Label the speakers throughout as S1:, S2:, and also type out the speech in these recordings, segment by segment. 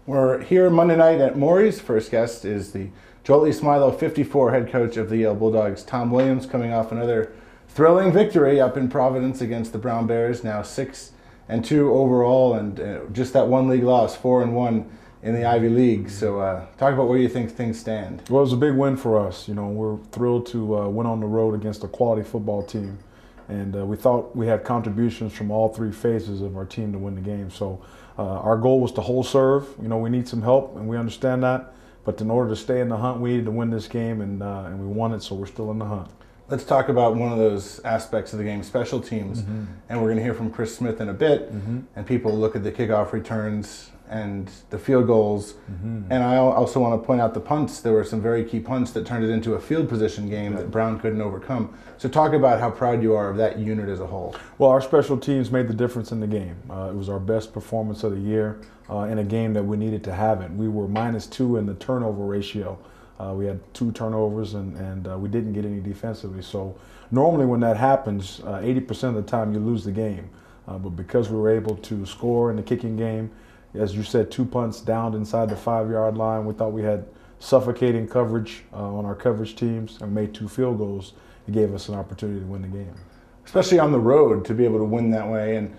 S1: We're here Monday night at Mory's. First guest is the Jolie Smilow 54 head coach of the Yale Bulldogs, Tom Williams, coming off another thrilling victory up in Providence against the Brown Bears, now 6-2 overall, and just that one league loss, 4-1 in the Ivy League. So talk about where you think things stand.
S2: Well, it was a big win for us. You know, we're thrilled to win on the road against a quality football team. And we thought we had contributions from all three phases of our team to win the game. So our goal was to hold serve. You know, we need some help, and we understand that. But in order to stay in the hunt, we needed to win this game, and we won it, so we're still in the hunt.
S1: Let's talk about one of those aspects of the game, special teams. And we're going to hear from Chris Smith in a bit. And people look at the kickoff returns and the field goals. And I also want to point out the punts. There were some very key punts that turned it into a field position game that Brown couldn't overcome. So talk about how proud you are of that unit as a whole.
S2: Well, our special teams made the difference in the game. It was our best performance of the year in a game that we needed to have it. We were -2 in the turnover ratio. We had 2 turnovers and we didn't get any defensively. So normally when that happens, 80% of the time you lose the game. But because we were able to score in the kicking game, as you said, 2 punts down inside the 5-yard line, we thought we had suffocating coverage on our coverage teams and made 2 field goals. It gave us an opportunity to win the game.
S1: Especially on the road, to be able to win that way. And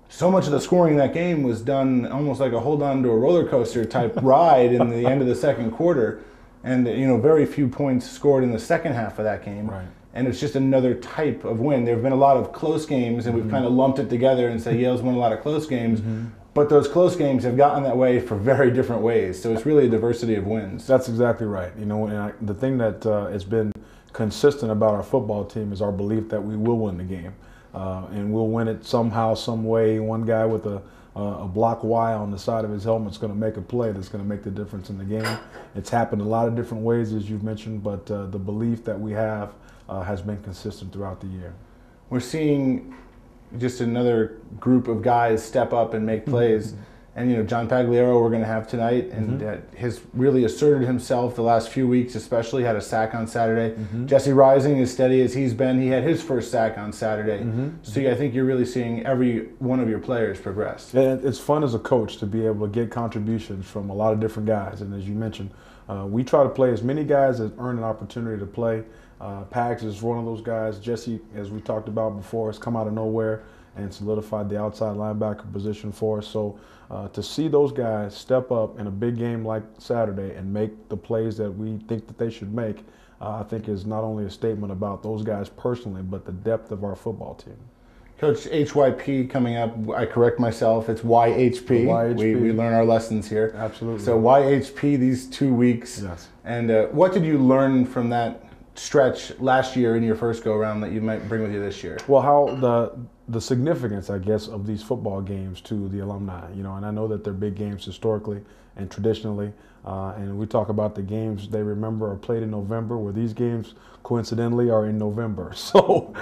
S1: so much of the scoring in that game was done almost like a hold on to a roller coaster type ride in the end of the second quarter. And, you know, very few points scored in the second half of that game.
S2: Right.
S1: And it's just another type of win. There have been a lot of close games, and we've kind of lumped it together and said Yale's won a lot of close games. But those close games have gotten that way for very different ways. So it's really a diversity of wins.
S2: That's exactly right. You know, and the thing that has been consistent about our football team is our belief that we will win the game. And we'll win it somehow, some way. One guy with a block Y on the side of his helmet is going to make a play that's going to make the difference in the game. It's happened a lot of different ways, as you've mentioned, but the belief that we have has been consistent throughout the year.
S1: We're seeing just another group of guys step up and make plays. And, you know, John Pagliaro we're going to have tonight, and has really asserted himself the last few weeks, especially had a sack on Saturday. Jesse Rising, as steady as he's been, he had his first sack on Saturday. So I think you're really seeing every one of your players progress.
S2: And it's fun as a coach to be able to get contributions from a lot of different guys. And as you mentioned, we try to play as many guys as earn an opportunity to play. Pags is one of those guys. Jesse, as we talked about before, has come out of nowhere and solidified the outside linebacker position for us. So to see those guys step up in a big game like Saturday and make the plays that we think that they should make, I think is not only a statement about those guys personally, but the depth of our football team.
S1: Coach, HYP coming up, I correct myself, it's YHP. We learn our lessons here.
S2: Absolutely.
S1: So YHP these 2 weeks.
S2: Yes.
S1: And what did you learn from that stretch last year in your first go-around that you might bring with you this year?
S2: Well, how the significance, I guess, of these football games to the alumni, you know, and I know that they're big games historically and traditionally, and we talk about the games they remember are played in November, where these games coincidentally are in November. So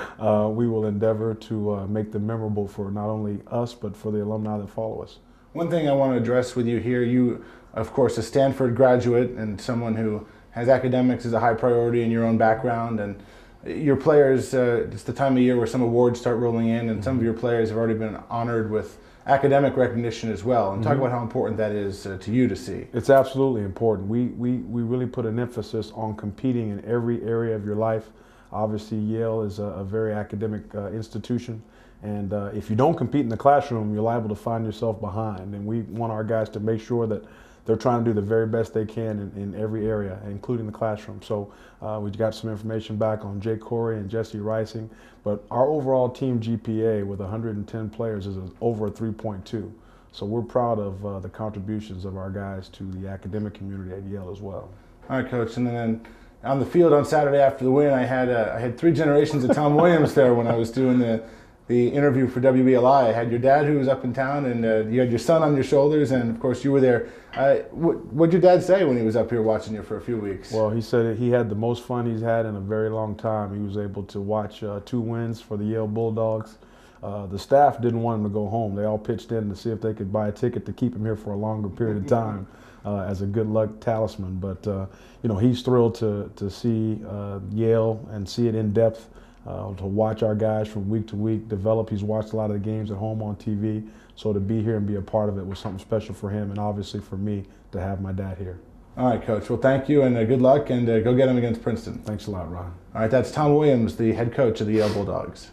S2: we will endeavor to make them memorable for not only us, but for the alumni that follow us.
S1: One thing I want to address with you here, you, of course, a Stanford graduate and someone who has academics as a high priority in your own background, and your players, it's the time of year where some awards start rolling in, and some of your players have already been honored with academic recognition as well. And talk about how important that is to you to see.
S2: It's absolutely important. We really put an emphasis on competing in every area of your life. Obviously, Yale is a very academic institution, and if you don't compete in the classroom, you're liable to find yourself behind. And we want our guys to make sure that they're trying to do the very best they can in every area, including the classroom. So we got some information back on Jake Corey and Jesse Rising, but our overall team GPA with 110 players is over a 3.2. So we're proud of the contributions of our guys to the academic community at Yale as well.
S1: All right, Coach, and then on the field on Saturday after the win, I had 3 generations of Tom Williams there when I was doing the interview for WBLI. I had your dad who was up in town, and you had your son on your shoulders, and of course you were there. What'd your dad say when he was up here watching you for a few weeks?
S2: Well, he said he had the most fun he's had in a very long time. He was able to watch 2 wins for the Yale Bulldogs. The staff didn't want him to go home. They all pitched in to see if they could buy a ticket to keep him here for a longer period of time as a good luck talisman. But you know, he's thrilled to see Yale and see it in depth. to watch our guys from week to week develop. He's watched a lot of the games at home on TV, so to be here and be a part of it was something special for him, and obviously for me to have my dad here.
S1: All right, Coach. Well, thank you, and good luck, and go get him against Princeton.
S2: Thanks a lot, Ron.
S1: All right, that's Tom Williams, the head coach of the Yale Bulldogs.